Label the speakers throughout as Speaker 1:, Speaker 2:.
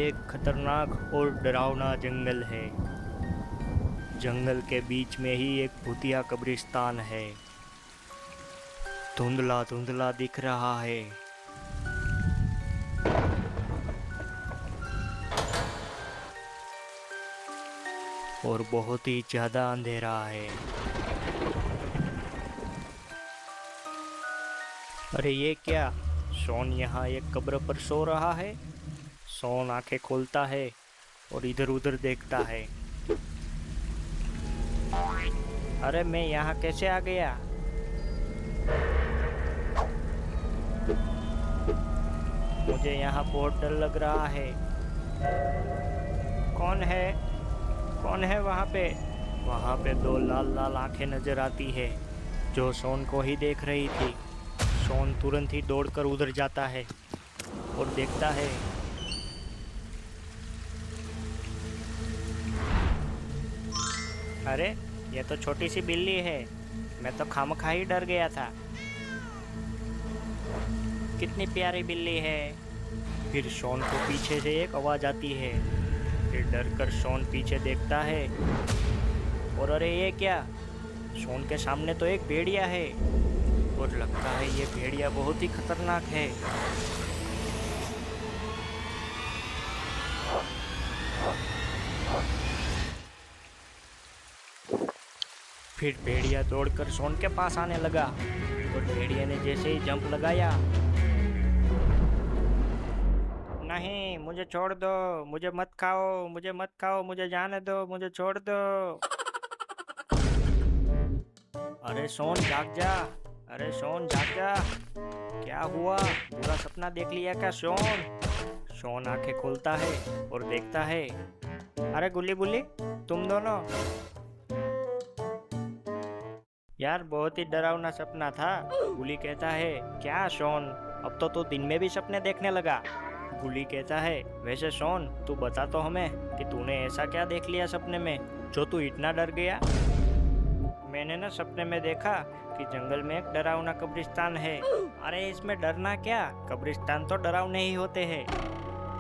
Speaker 1: एक खतरनाक और डरावना जंगल है। जंगल के बीच में ही एक भूतिया कब्रिस्तान है। धुंधला धुंधला दिख रहा है। और बहुत ही ज्यादा अंधेरा है। अरे ये क्या? शॉन यहाँ एक कब्र पर सो रहा है। शॉन आंखें खोलता है और इधर उधर देखता है। अरे मैं यहाँ कैसे आ गया? मुझे यहाँ बहुत डर लग रहा है। कौन है? कौन है वहाँ पे? वहाँ पे दो लाल लाल आंखें नजर आती है जो शॉन को ही देख रही थी। शॉन तुरंत ही दौड़कर उधर जाता है और देखता है। अरे ये तो छोटी सी बिल्ली है। मैं तो खामखा ही डर गया था। कितनी प्यारी बिल्ली है। फिर शॉन को पीछे से एक आवाज आती है। फिर डर कर शॉन पीछे देखता है और अरे ये क्या? शॉन के सामने तो एक भेड़िया है और लगता है ये भेड़िया बहुत ही खतरनाक है। फिर भेड़िया दौड़कर शॉन के पास आने लगा और भेड़िया ने जैसे ही जंप लगाया। नहीं, मुझे छोड़ दो, मुझे मत खाओ, मुझे मत खाओ, मुझे जाने दो, मुझे छोड़ दो। अरे शॉन जाग जा। अरे शॉन जाग जा। क्या हुआ? बुरा सपना देख लिया क्या शॉन? शॉन आंखें खोलता है और देखता है। अरे गुल्ली बुल्ली, तुम दोनों। यार बहुत ही डरावना सपना था। गुली कहता है, क्या शॉन, अब तो तू दिन में भी सपने देखने लगा? गुली कहता है, वैसे शॉन तू बता तो हमें कि तूने ऐसा क्या देख लिया सपने में जो तू इतना डर गया? मैंने ना सपने में देखा कि जंगल में एक डरावना कब्रिस्तान है। अरे इसमें डरना क्या? कब्रिस्तान तो डरावने ही होते हैं।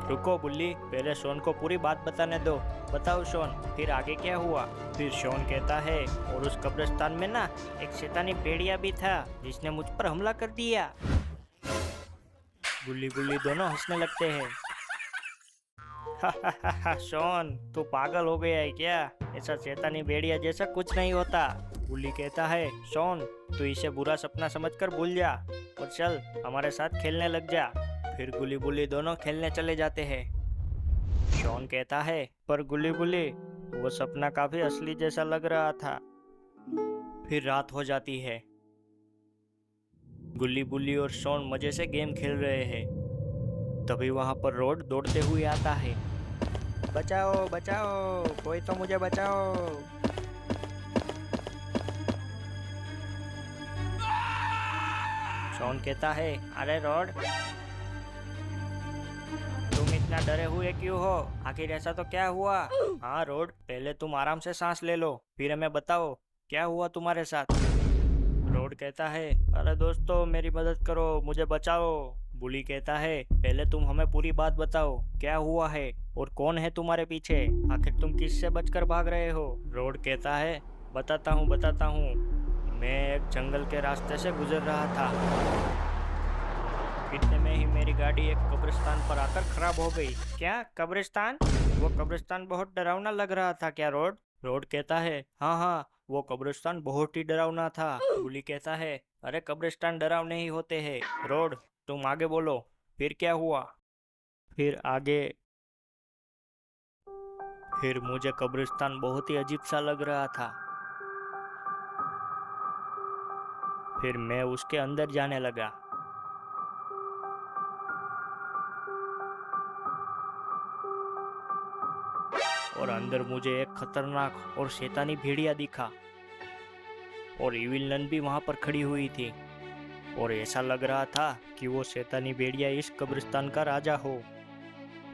Speaker 1: रुको बुल्ली, पहले शॉन को पूरी बात बताने दो। बताओ शॉन, फिर आगे क्या हुआ? फिर शॉन कहता है, और उस कब्रिस्तान में ना एक शैतानी भेड़िया भी था जिसने मुझ पर हमला कर दिया। गुल्ली गुल्ली दोनों हंसने लगते हैं। शॉन तू पागल हो गया है क्या? ऐसा शैतानी भेड़िया जैसा कुछ नहीं होता। गुल्ली कहता है, शॉन तू इसे बुरा सपना समझकर भूल जा और चल हमारे साथ खेलने लग जा। फिर गुल्ली बुल्ली दोनों खेलने चले जाते हैं। शॉन कहता है, पर गुल्ली बुल्ली वो सपना काफी असली जैसा लग रहा था। फिर रात हो जाती है। गुल्ली बुल्ली और शॉन मजे से गेम खेल रहे हैं। तभी वहां पर रोड दौड़ते हुए आता है। बचाओ बचाओ, कोई तो मुझे बचाओ। शॉन कहता है, अरे रोड, तुम इतना डरे हुए क्यों हो? आखिर ऐसा तो क्या हुआ? हाँ रोड, पहले तुम आराम से सांस ले लो, फिर हमें बताओ क्या हुआ तुम्हारे साथ। रोड कहता है, अरे दोस्तों मेरी मदद करो, मुझे बचाओ। बुली कहता है, पहले तुम हमें पूरी बात बताओ, क्या हुआ है और कौन है तुम्हारे पीछे? आखिर तुम किससे बचकर भाग रहे हो? रोड कहता है, बताता हूँ। मैं एक जंगल के रास्ते से गुजर रहा था। इतने में ही मेरी गाड़ी एक कब्रिस्तान पर आकर खराब हो गई। क्या कब्रिस्तान? वो कब्रिस्तान बहुत डरावना लग रहा था क्या रोड? रोड कहता है, हाँ हाँ, वो कब्रिस्तान बहुत ही डरावना था। गुली कहता है, अरे कब्रिस्तान डरावने ही होते हैं। रोड तुम आगे बोलो, फिर क्या हुआ? फिर आगे, फिर मुझे कब्रिस्तान बहुत ही अजीब सा लग रहा था। फिर मैं उसके अंदर जाने लगा। और अंदर मुझे एक खतरनाक और शैतानी भेड़िया दिखा। और इविल नन भी वहां पर खड़ी हुई थी। और ऐसा लग रहा था कि वो शैतानी भेड़िया इस कब्रिस्तान का राजा हो।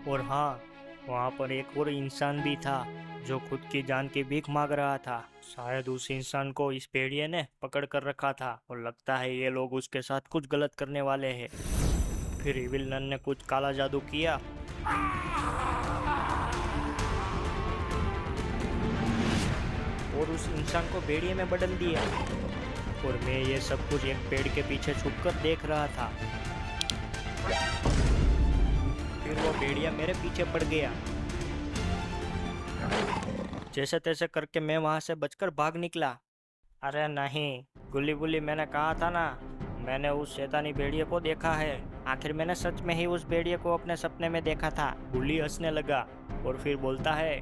Speaker 1: और हाँ, वहां पर एक और इंसान भी था जो खुद की जान की भीख मांग रहा था। शायद उस इंसान को इस भेड़िए ने पकड़ कर रखा था और लगता है ये लोग उसके साथ कुछ गलत करने वाले हैं। फिर इविल नन ने कुछ काला जादू किया और उस इंसान को भेड़िए में बदल दिया। और मैं ये सब कुछ एक पेड़ के पीछे छुपकर देख रहा था। फिर वो भेड़िया मेरे पीछे पड़ गया। जैसे तैसे करके मैं वहां से बचकर भाग निकला। अरे नहीं गुल्ली बुल्ली, मैंने कहा था ना, मैंने उस शैतानी भेड़िए को देखा है। आखिर मैंने सच में ही उस भेड़िए को अपने सपने में देखा था। गुल्ली हंसने लगा और फिर बोलता है,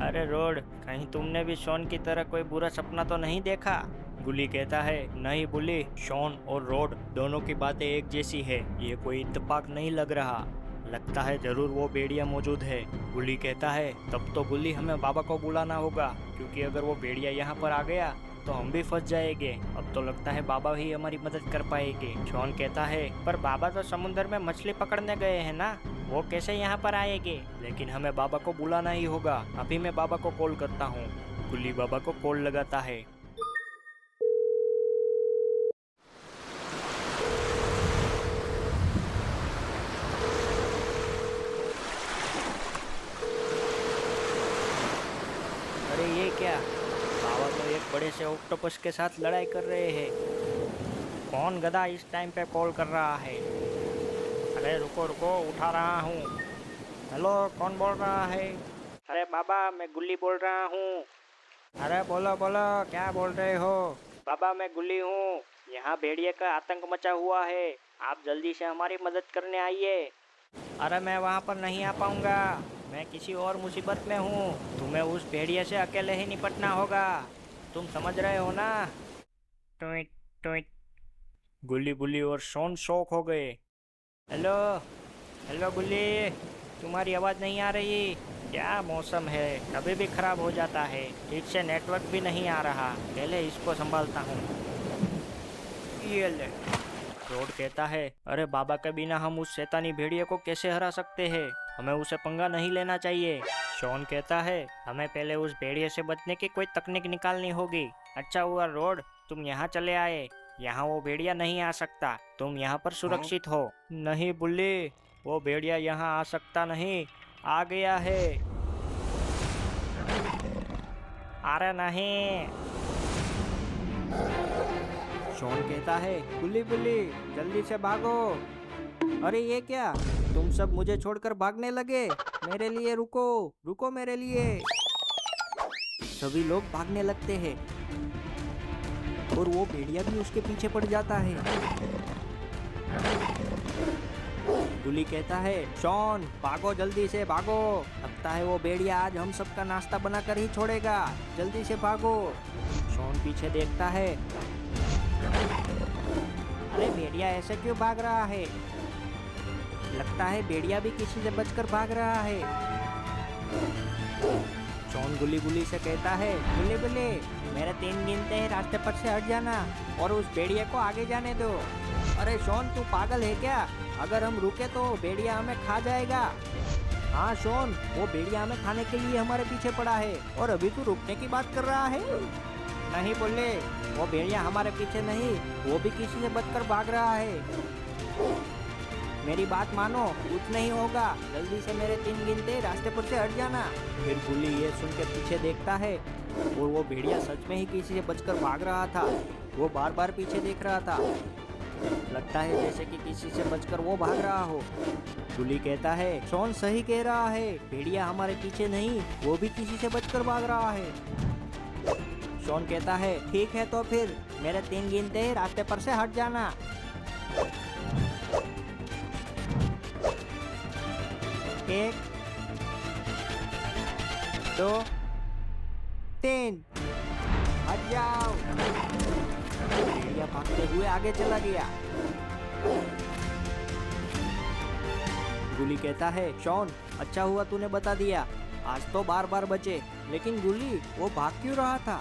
Speaker 1: अरे रोड, कहीं तुमने भी शॉन की तरह कोई बुरा सपना तो नहीं देखा? गुल्ली कहता है, नहीं बुल्ली, शॉन और रोड दोनों की बातें एक जैसी है, ये कोई इत्तेफाक नहीं लग रहा। लगता है जरूर वो भेड़िया मौजूद है। गुल्ली कहता है, तब तो गुल्ली हमें बाबा को बुलाना होगा, क्योंकि अगर वो भेड़िया यहाँ पर आ गया तो हम भी फंस जाएंगे। अब तो लगता है बाबा ही हमारी मदद कर पाएंगे। शॉन कहता है, पर बाबा तो समुद्र में मछली पकड़ने गए हैं ना, वो कैसे यहाँ पर आएंगे? लेकिन हमें बाबा को बुलाना ही होगा। अभी मैं बाबा को कॉल करता हूँ। गुल्ली बाबा को कॉल लगाता है। अरे ये क्या, बाबा तो एक बड़े से ऑक्टोपस के साथ लड़ाई कर रहे हैं। कौन गधा इस टाइम पे कॉल कर रहा है? अरे रुको रुको, उठा रहा हूँ। हेलो, कौन बोल रहा है? अरे बाबा, मैं गुल्ली बोल रहा हूँ। अरे बोलो बोलो, क्या बोल रहे हो? बाबा मैं गुल्ली हूँ, यहाँ भेड़िए का आतंक मचा हुआ है, आप जल्दी से हमारी मदद करने आइए। अरे मैं वहाँ पर नहीं आ पाऊँगा, मैं किसी और मुसीबत में हूँ। तुम्हें उस भेड़िए से अकेले ही निपटना होगा, तुम समझ रहे हो ना? Tweet tweet. गुल्ली बुल्ली और शॉन शॉक हो गए। हेलो हेलो गुल्ली, तुम्हारी आवाज़ नहीं आ रही। क्या मौसम है, कभी भी खराब हो जाता है, ठीक से नेटवर्क भी नहीं आ रहा। पहले इसको संभालता हूँ। ये ले। रोड कहता है, अरे बाबा के बिना हम उस शैतानी भेड़िए को कैसे हरा सकते हैं? हमें उसे पंगा नहीं लेना चाहिए। शॉन कहता है, हमें पहले उस भेड़िए से बचने की कोई तकनीक निकालनी होगी। अच्छा हुआ रोड, तुम यहाँ चले आए, यहाँ वो भेड़िया नहीं आ सकता, तुम यहाँ पर सुरक्षित हो। नहीं बुल्ली, वो भेड़िया यहाँ आ सकता नहीं, आ गया है। अरे नहीं। शॉन कहता है, बुल्ली बुल्ली जल्दी से भागो। अरे ये क्या, तुम सब मुझे छोड़कर भागने लगे? मेरे लिए रुको, रुको मेरे लिए। सभी लोग भागने लगते हैं और वो भेड़िया भी उसके पीछे पड़ जाता है। गुल्ली कहता है, शॉन भागो, जल्दी से भागो, लगता है वो भेड़िया आज हम सबका नाश्ता बनाकर ही छोड़ेगा, जल्दी से भागो। शॉन पीछे देखता है। अरे भेड़िया ऐसे क्यों भाग रहा है? लगता है भेड़िया भी किसी से बचकर भाग रहा है। शॉन गुल्ली बुल्ली से कहता है, गुल्ली बुल्ली मेरे 3 गिनते हैं, रास्ते पर से हट जाना और उस भेड़िया को आगे जाने दो। अरे शॉन तू पागल है क्या? अगर हम रुके तो भेड़िया हमें खा जाएगा। हाँ शॉन, वो भेड़िया हमें खाने के लिए हमारे पीछे पड़ा है और अभी तू रुकने की बात कर रहा है? नहीं बोले, वो भेड़िया हमारे पीछे नहीं, वो भी किसी से बचकर भाग रहा है। मेरी बात मानो, कुछ नहीं होगा, जल्दी से मेरे 3 गिनते रास्ते पर से हट जाना। फिर गुल्ली ये सुन के पीछे देखता है और वो भेड़िया सच में ही किसी से बचकर भाग रहा था। वो बार बार पीछे देख रहा था, लगता है जैसे कि किसी से बचकर वो भाग रहा हो। गुल्ली कहता है, शॉन सही कह रहा है, भेड़िया हमारे पीछे नहीं, वो भी किसी से बचकर भाग रहा है। शॉन कहता है, ठीक है तो फिर मेरे 3 गिनते ही रास्ते पर से हट जाना। 1 2 3, हट जाओ। भेड़िया भागते हुए आगे चला गया। गुल्ली कहता है, शॉन अच्छा हुआ तूने बता दिया, आज तो बार बार बचे। लेकिन गुल्ली वो भाग क्यों रहा था?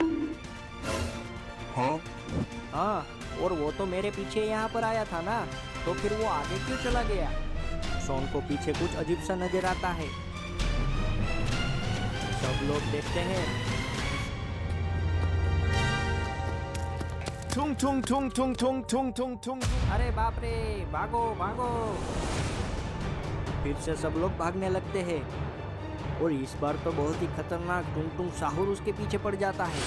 Speaker 1: हाँ, और वो तो मेरे पीछे यहाँ पर आया था ना, तो फिर वो आगे क्यों चला गया? शॉन को पीछे कुछ अजीब सा नजर आता है। सब लोग देखते हैं।
Speaker 2: tung tung tung tung tung tung tung tung।
Speaker 1: अरे बाप रे, भागो भागो। फिर से सब लोग भागने लगते हैं। और इस बार तो बहुत ही खतरनाक टुंग टुंग साहुर उसके पीछे पड़ जाता है।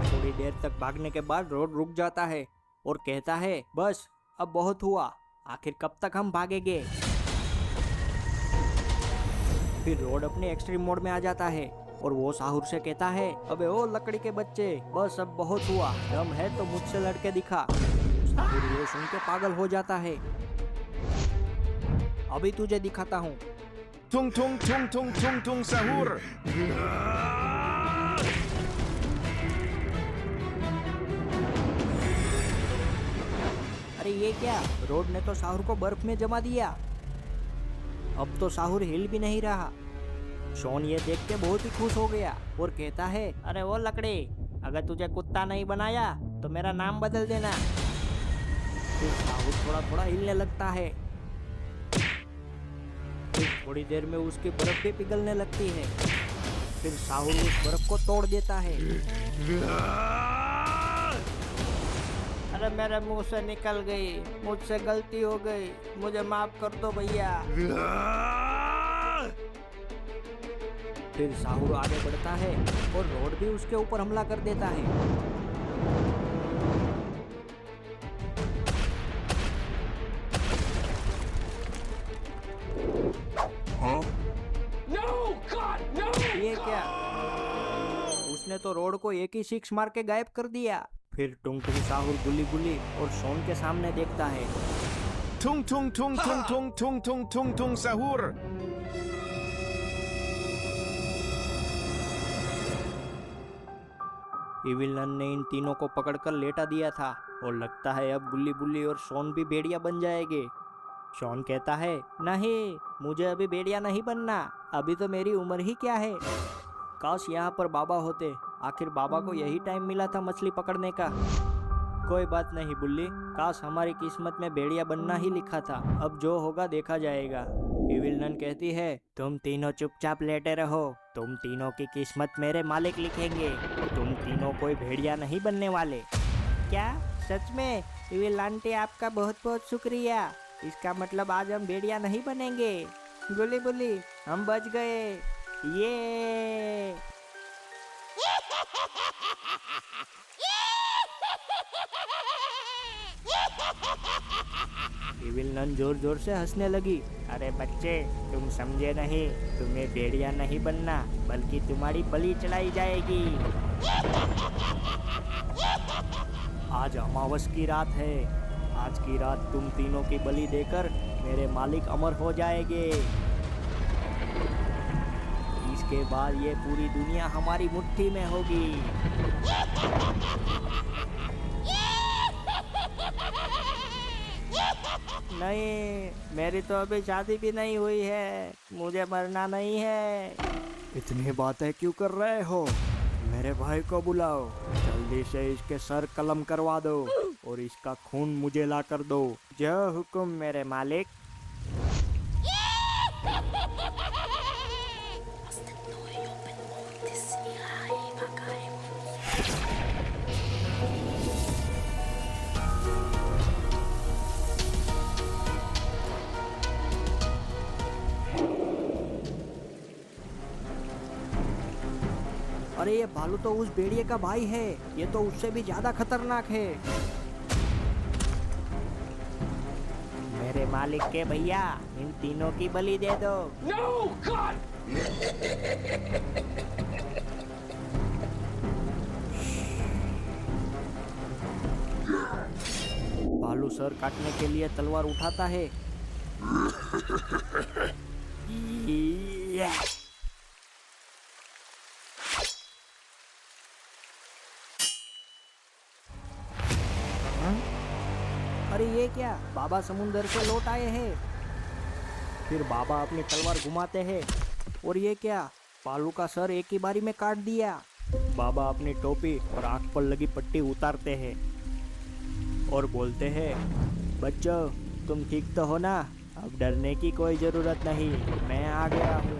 Speaker 1: थोड़ी देर तक भागने के बाद रोड रुक जाता है और कहता है, बस अब बहुत हुआ, आखिर कब तक हम भागेंगे। फिर रोड अपने एक्सट्रीम मोड में आ जाता है और वो साहुर से कहता है, अबे ओ लकड़ी के बच्चे, बस अब बहुत हुआ, दम है तो मुझसे लड़के दिखा। साहुर ये सुन के पागल हो जाता है। अभी तुझे दिखाता हूँ।
Speaker 2: Tung tung tung tung tung tung sahur.
Speaker 1: अरे ये क्या, रोड ने तो साहुर को बर्फ में जमा दिया। अब तो साहुर हिल भी नहीं रहा। शॉन ये देख के बहुत ही खुश हो गया और कहता है, अरे वो लकड़ी, अगर तुझे कुत्ता नहीं बनाया तो मेरा नाम बदल देना। फिर साहुर थोड़ा थोड़ा हिलने लगता है। फिर थोड़ी देर में उसकी बर्फ भी पिघलने लगती है। फिर साहुर उस बर्फ को तोड़ देता है। अरे मेरे मुंह से निकल गई, मुझसे गलती हो गई, मुझे माफ कर दो भैया। फिर साहुर आगे बढ़ता है और रोड भी उसके ऊपर हमला कर देता है। ये क्या, उसने तो रोड को एक ही सिक्स मार के गायब कर दिया। फिर टुंग टुंग साहुर गुली गुली और शॉन के सामने देखता है।
Speaker 2: Tung tung tung tung tung tung tung tung tung sahur.
Speaker 1: इविलन ने इन तीनों को पकड़कर लेटा दिया था और लगता है अब गुल्ली बुल्ली और शॉन भी भेड़िया बन जाएंगे। शॉन कहता है, नहीं, मुझे अभी भेड़िया नहीं बनना, अभी तो मेरी उम्र ही क्या है। काश यहाँ पर बाबा होते, आखिर बाबा को यही टाइम मिला था मछली पकड़ने का। कोई बात नहीं बुल्ली, काश हमारी किस्मत में भेड़िया बनना ही लिखा था, अब जो होगा देखा जाएगा। इविलन कहती है, तुम तीनों चुपचाप लेटे रहो, तुम तीनों की किस्मत मेरे मालिक लिखेंगे, तुम तीनों कोई भेड़िया नहीं बनने वाले। क्या सच में? इविल आंटी आपका बहुत बहुत शुक्रिया, इसका मतलब आज हम भेड़िया नहीं बनेंगे। गुली बुली, हम बच गए, ये। इविल नन जोर जोर से हंसने लगी। अरे बच्चे, तुम समझे नहीं, तुम्हें भेड़िया नहीं बनना, बल्कि तुम्हारी बलि चढ़ाई जाएगी। आज अमावस की रात है, आज की रात तुम तीनों की बलि देकर मेरे मालिक अमर हो जाएंगे। इसके बाद ये पूरी दुनिया हमारी मुट्ठी में होगी। नहीं, मेरी तो अभी शादी भी नहीं हुई है, मुझे मरना नहीं है। इतनी बातें क्यों कर रहे हो? मेरे भाई को बुलाओ, जल्दी से इसके सर कलम करवा दो और इसका खून मुझे ला कर दो। जो हुक्म मेरे मालिक। अरे ये भालू तो उस भेड़िए का भाई है, ये तो उससे भी ज्यादा खतरनाक है। मेरे मालिक के भैया, इन तीनों की बलि दे दो।
Speaker 3: No, God!
Speaker 1: भालू सर काटने के लिए तलवार उठाता है। या! अरे ये क्या, बाबा समुंदर से लौट आए हैं। फिर बाबा अपनी तलवार घुमाते हैं और ये क्या, भालू का सर एक ही बारी में काट दिया। बाबा अपनी टोपी और आंख पर लगी पट्टी उतारते हैं और बोलते हैं, बच्चों तुम ठीक तो हो ना, अब डरने की कोई जरूरत नहीं, मैं आ गया हूँ।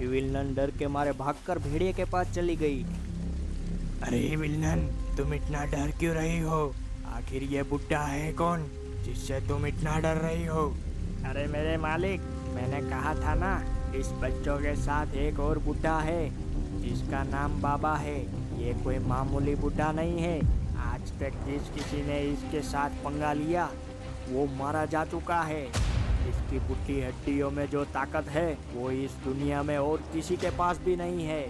Speaker 1: विलन डर के मारे भागकर भेड़िए के पास चली गई।
Speaker 3: अरे विलन, तुम इतना डर क्यों रही हो? आखिर ये बुड्ढा है कौन जिससे तुम इतना डर रही हो?
Speaker 1: अरे मेरे मालिक, मैंने कहा था ना, इस बच्चों के साथ एक और बुड्ढा है जिसका नाम बाबा है। ये कोई मामूली बुड्ढा नहीं है। आज तक जिस किसी ने इसके साथ पंगा लिया वो मारा जा चुका है। इसकी बुढ़ी हड्डियों में जो ताकत है वो इस दुनिया में और किसी के पास भी नहीं है।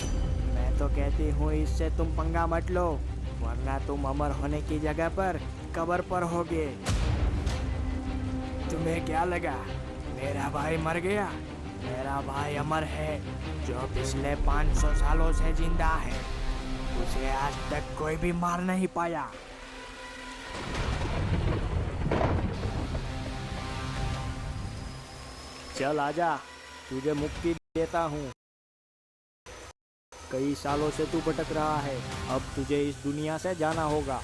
Speaker 1: मैं तो कहती हूँ इससे तुम पंगा मत लो, वरना तुम अमर होने की जगह पर कब्र पर होगे।
Speaker 3: तुम्हें क्या लगा मेरा भाई मर गया? मेरा भाई अमर है, जो पिछले 500 सालों से जिंदा है। उसे आज तक कोई भी मार नहीं पाया।
Speaker 1: चल आजा, तुझे मुक्ति देता हूँ। कई सालों से तू भटक रहा है, अब तुझे इस दुनिया से जाना होगा।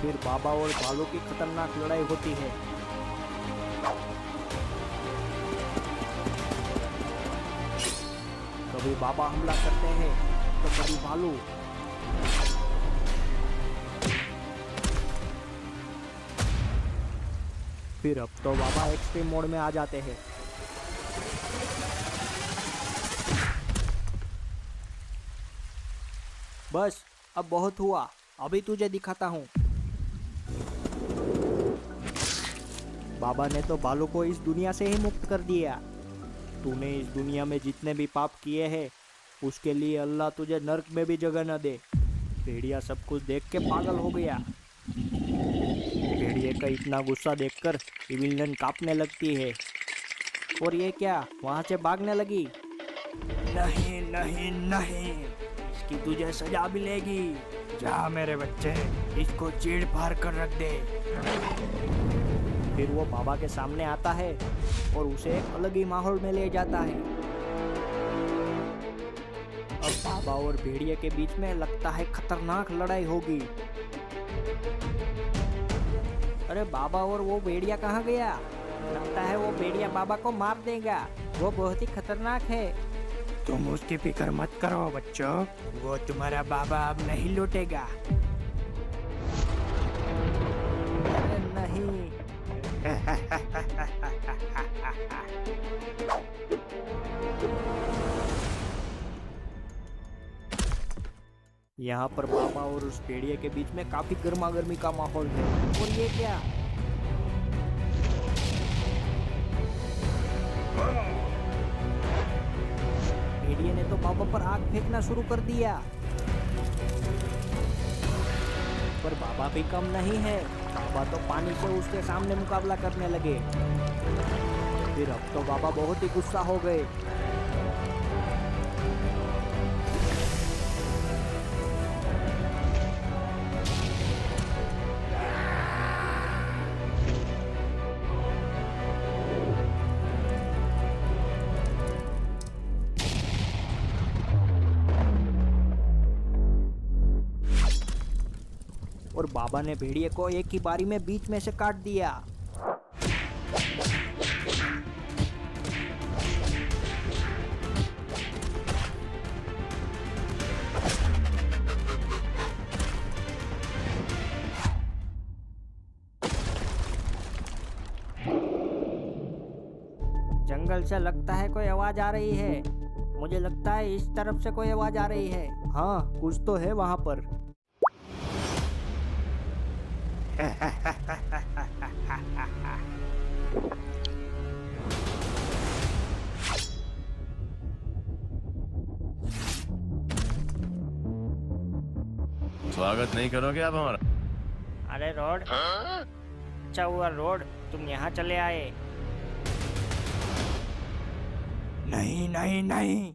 Speaker 1: फिर बाबा और भालू की खतरनाक लड़ाई होती है। कभी बाबा हमला करते हैं तो कभी भालू। फिर अब तो बाबा एक्सट्रीम मोड में आ जाते हैं। बस अब बहुत हुआ, अभी तुझे दिखाता हूँ। बाबा ने तो भालू को इस दुनिया से ही मुक्त कर दिया। तूने इस दुनिया में जितने भी पाप किए हैं उसके लिए अल्लाह तुझे नर्क में भी जगह न दे। भेड़िया सब कुछ देख के पागल हो गया। भेड़िए का इतना गुस्सा देखकर विलन कांपने लगती है। और ये क्या, वहां से भागने लगी।
Speaker 3: नहीं नहीं नहीं, इसकी तुझे सजा मिलेगी। जा मेरे बच्चे, इसको चीड़ फाड़ कर रख दे।
Speaker 1: फिर वो बाबा के सामने आता है और उसे एक अलग ही माहौल में ले जाता है। अब बाबा और भेड़िए के बीच में लगता है खतरनाक लड़ाई होगी। अरे बाबा और वो भेड़िया कहाँ गया? लगता है वो भेड़िया बाबा को मार देगा, वो बहुत ही खतरनाक है।
Speaker 3: तुम उसकी फिक्र मत करो बच्चों, वो तुम्हारा बाबा अब नहीं लौटेगा।
Speaker 1: अरे नहीं। यहाँ पर बाबा और उस भेड़िए के बीच में काफी गर्मा गर्मी का माहौल है। और ये क्या? भेड़िए ने तो बाबा पर आग फेंकना शुरू कर दिया। पर बाबा भी कम नहीं है, बाबा तो पानी से उसके सामने मुकाबला करने लगे। फिर अब तो बाबा बहुत ही गुस्सा हो गए। और बाबा ने भेड़िए को एक ही बारी में बीच में से काट दिया। जंगल से लगता है कोई आवाज आ रही है। मुझे लगता है इस तरफ से कोई आवाज आ रही है। हाँ, कुछ तो है वहां पर।
Speaker 2: स्वागत नहीं करोगे आप हमारा?
Speaker 1: अरे रोड, अच्छा हुआ रोड तुम यहाँ चले आए।
Speaker 3: नहीं नहीं नहीं,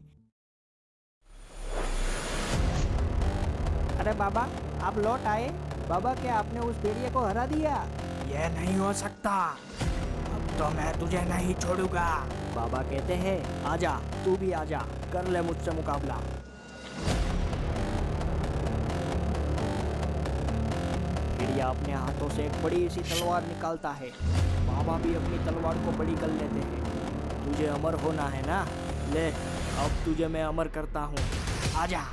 Speaker 1: अरे बाबा, आप लौट आए। बाबा, क्या आपने उस भेड़िए को हरा दिया?
Speaker 3: ये नहीं हो सकता। अब तो मैं तुझे नहीं छोड़ूंगा।
Speaker 1: बाबा कहते हैं आजा, तू भी आजा, कर ले मुझसे मुकाबला।
Speaker 3: भेड़िया अपने हाथों से एक बड़ी सी तलवार निकालता है। बाबा भी अपनी तलवार को बड़ी कर लेते हैं। तुझे अमर होना है ना, ले अब तुझे मैं अमर करता हूँ, आजा।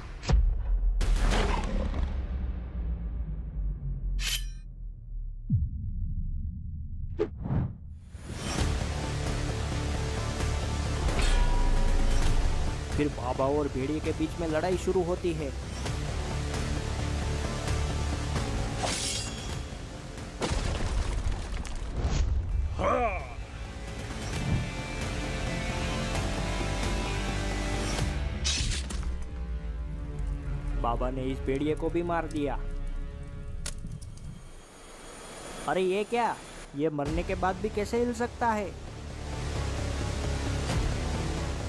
Speaker 3: फिर बाबा और भेड़िए के बीच में लड़ाई शुरू होती है। बाबा ने इस भेड़िए को भी मार दिया। अरे ये क्या, ये मरने के बाद भी कैसे हिल सकता है?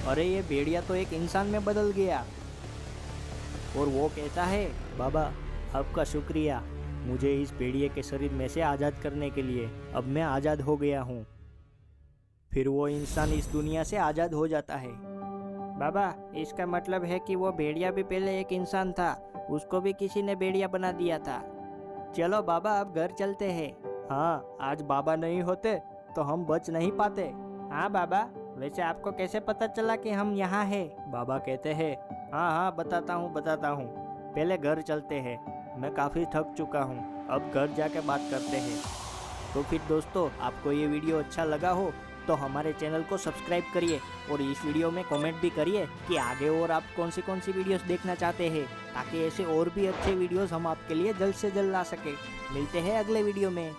Speaker 3: अरे ये भेड़िया तो एक इंसान में बदल गया। और वो कहता है, बाबा आपका शुक्रिया मुझे इस भेड़िए के शरीर में से आज़ाद करने के लिए। अब मैं आज़ाद हो गया हूँ। फिर वो इंसान इस दुनिया से आज़ाद हो जाता है। बाबा इसका मतलब है कि वो भेड़िया भी पहले एक इंसान था, उसको भी किसी ने भेड़िया बना दिया था। चलो बाबा अब घर चलते हैं। हाँ, आज बाबा नहीं होते तो हम बच नहीं पाते। हाँ बाबा, वैसे आपको कैसे पता चला कि हम यहाँ हैं? बाबा कहते हैं, हाँ बताता हूँ। पहले घर चलते हैं, मैं काफ़ी थक चुका हूँ, अब घर जाके बात करते हैं। तो फिर दोस्तों, आपको ये वीडियो अच्छा लगा हो तो हमारे चैनल को सब्सक्राइब करिए और इस वीडियो में कमेंट भी करिए कि आगे और आप कौन सी वीडियोस देखना चाहते हैं, ताकि ऐसे और भी अच्छे वीडियोस हम आपके लिए जल्द से जल्द ला सके। मिलते हैं अगले वीडियो में।